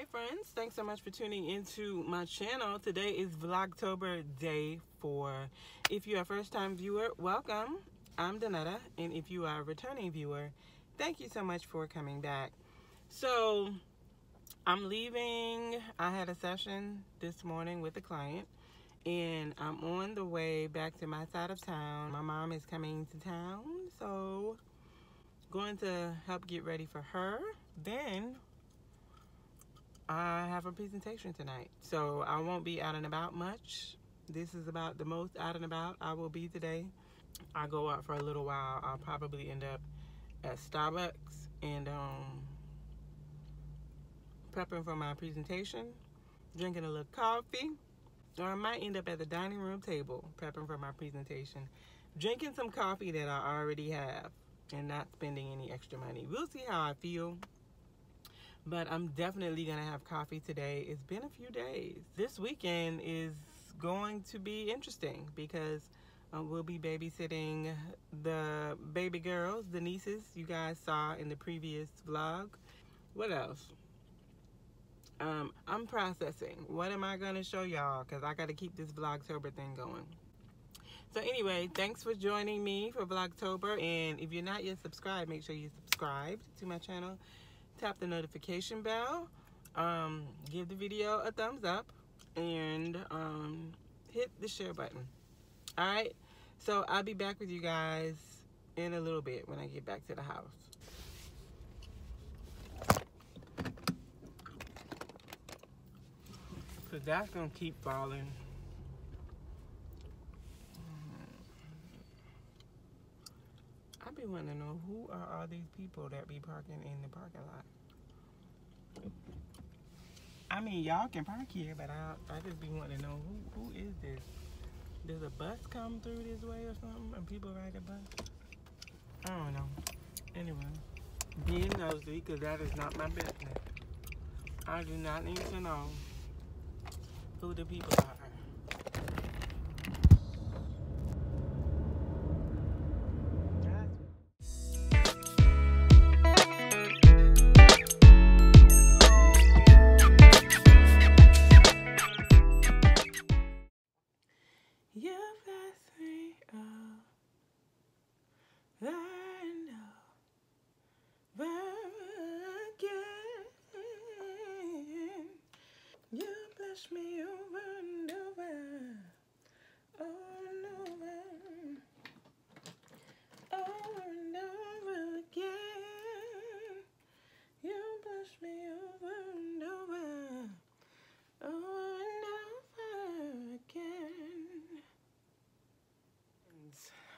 Hey friends, thanks so much for tuning into my channel. Today is Vlogtober day 4. If you're a first-time viewer, welcome. I'm Dannetta, and if you are a returning viewer, thank you so much for coming back. So I'm leaving. I had a session this morning with a client, and I'm on the way back to my side of town. My mom is coming to town, so going to help get ready for her. Then I have a presentation tonight, so I won't be out and about much. This is about the most out and about I will be today. I go out for a little while. I'll probably end up at Starbucks and prepping for my presentation, drinking a little coffee, or I might end up at the dining room table prepping for my presentation, drinking some coffee that I already have and not spending any extra money. We'll see how I feel. But I'm definitely going to have coffee today. It's been a few days. This weekend is going to be interesting because we'll be babysitting the baby girls, the nieces you guys saw in the previous vlog. What else? I'm processing. What am I going to show y'all? Because I got to keep this Vlogtober thing going. So anyway, thanks for joining me for Vlogtober. And if you're not yet subscribed, make sure you subscribe to my channel. Tap the notification bell, give the video a thumbs up, and hit the share button. All right, so I'll be back with you guys in a little bit when I get back to the house. So that's gonna keep falling. I be wanting to know who are all these people that be parking in the parking lot. I mean, y'all can park here, but I just be wanting to know who is this? Does a bus come through this way or something? And people ride the bus? I don't know. Anyway, being nosy, because that is not my business. I do not need to know who the people are. You bless me over and over, over and over again. You bless me over and over and over again.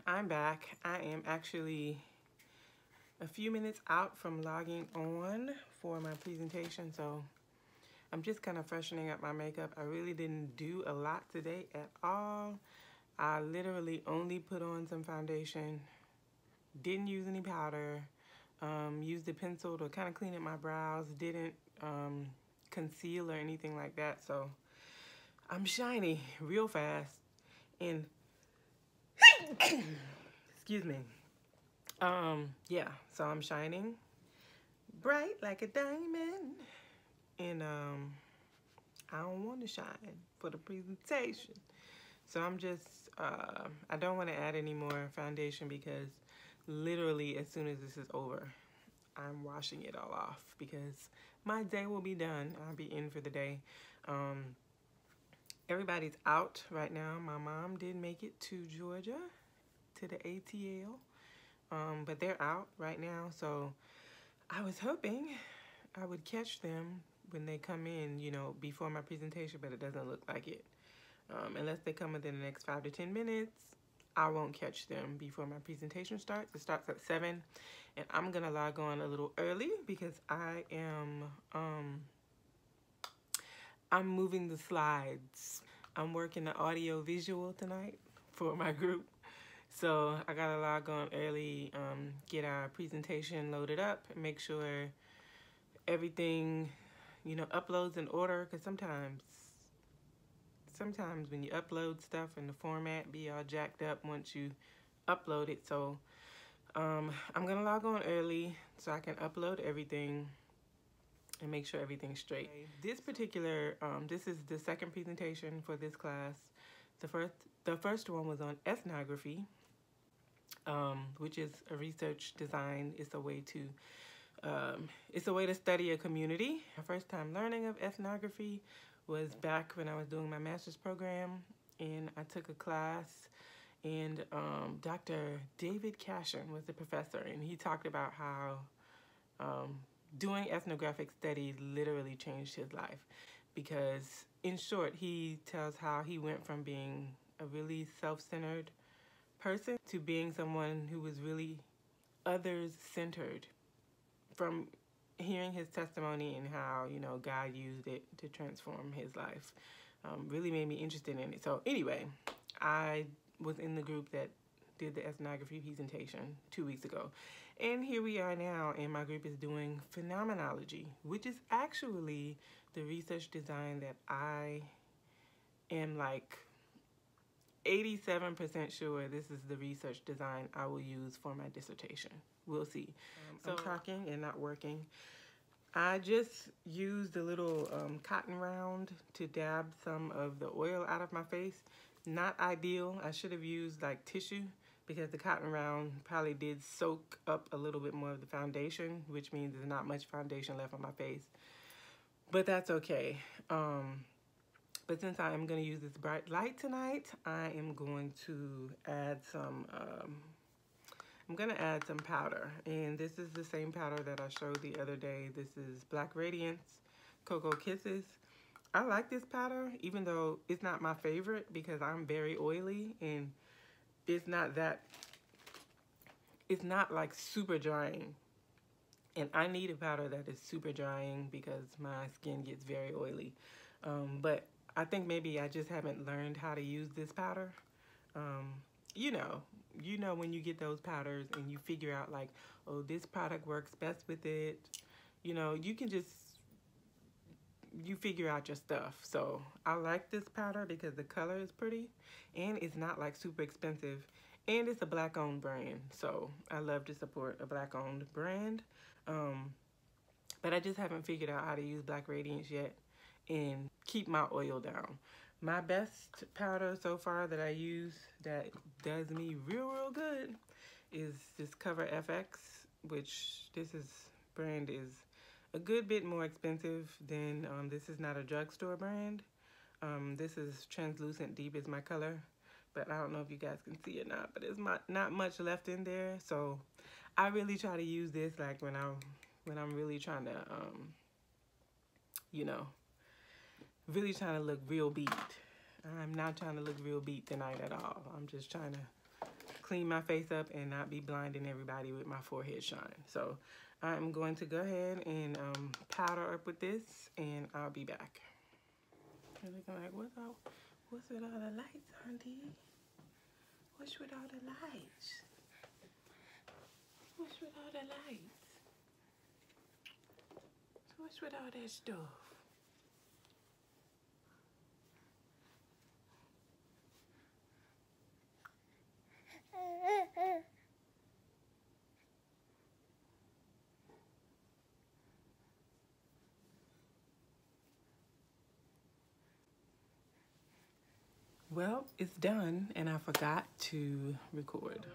I'm back. I am actually a few minutes out from logging on for my presentation, so I'm just kind of freshening up my makeup. I really didn't do a lot today at all. I literally only put on some foundation, didn't use any powder, used a pencil to kind of clean up my brows, didn't conceal or anything like that. So I'm shiny real fast and excuse me. Yeah, so I'm shining bright like a diamond. And I don't want to shine for the presentation. So I'm just, I don't want to add any more foundation because literally as soon as this is over, I'm washing it all off because my day will be done. I'll be in for the day. Everybody's out right now. My mom did make it to Georgia, to the ATL, but they're out right now. So I was hoping I would catch them when they come in, you know, before my presentation, but it doesn't look like it. Unless they come within the next 5 to 10 minutes, I won't catch them before my presentation starts. It starts at 7, and I'm gonna log on a little early because I am, I'm moving the slides. I'm working the audio visual tonight for my group. So I gotta log on early, get our presentation loaded up, and make sure everything, you know, uploads in order, because sometimes when you upload stuff and the format be all jacked up once you upload it. So I'm gonna log on early so I can upload everything and make sure everything's straight. This particular, this is the second presentation for this class. The first one was on ethnography, which is a research design. It's a way to study a community. My first time learning of ethnography was back when I was doing my master's program, and I took a class, and Dr. David Cashin was the professor, and he talked about how doing ethnographic study literally changed his life, because in short, he tells how he went from being a really self-centered person to being someone who was really others-centered, from hearing his testimony and how, you know, God used it to transform his life. Really made me interested in it. So anyway, I was in the group that did the ethnography presentation 2 weeks ago. And here we are now, and my group is doing phenomenology, which is actually the research design that I am like 87% sure this is the research design I will use for my dissertation. We'll see. I'm talking and not working. I just used a little cotton round to dab some of the oil out of my face. Not ideal. I should have used like tissue, because the cotton round probably did soak up a little bit more of the foundation, which means there's not much foundation left on my face. But that's okay. But since I am going to use this bright light tonight, I am going to add some powder. And this is the same powder that I showed the other day. This is Black Radiance Cocoa Kisses. I like this powder, even though it's not my favorite, because I'm very oily, and it's not like super drying. And I need a powder that is super drying because my skin gets very oily. But I think maybe I just haven't learned how to use this powder. You know when you get those powders and you figure out like, oh, this product works best with it. You know, you figure out your stuff. So I like this powder because the color is pretty, and it's not like super expensive, and it's a Black owned brand. So I love to support a Black owned brand. But I just haven't figured out how to use Black Radiance yet and keep my oil down. My best powder so far that I use that does me real good is this Cover FX, which brand is a good bit more expensive than, this is not a drugstore brand. This is Translucent Deep is my color, but I don't know if you guys can see it or not, but there's not much left in there. So I really try to use this like when I'm really trying to, you know, really trying to look real beat. I'm not trying to look real beat tonight at all. I'm just trying to clean my face up and not be blinding everybody with my forehead shine. So I'm going to go ahead and powder up with this, and I'll be back. They're looking like, what's with all the lights, Auntie? What's with all the lights? What's with all the lights? What's with all that stuff? Well, it's done, and I forgot to record.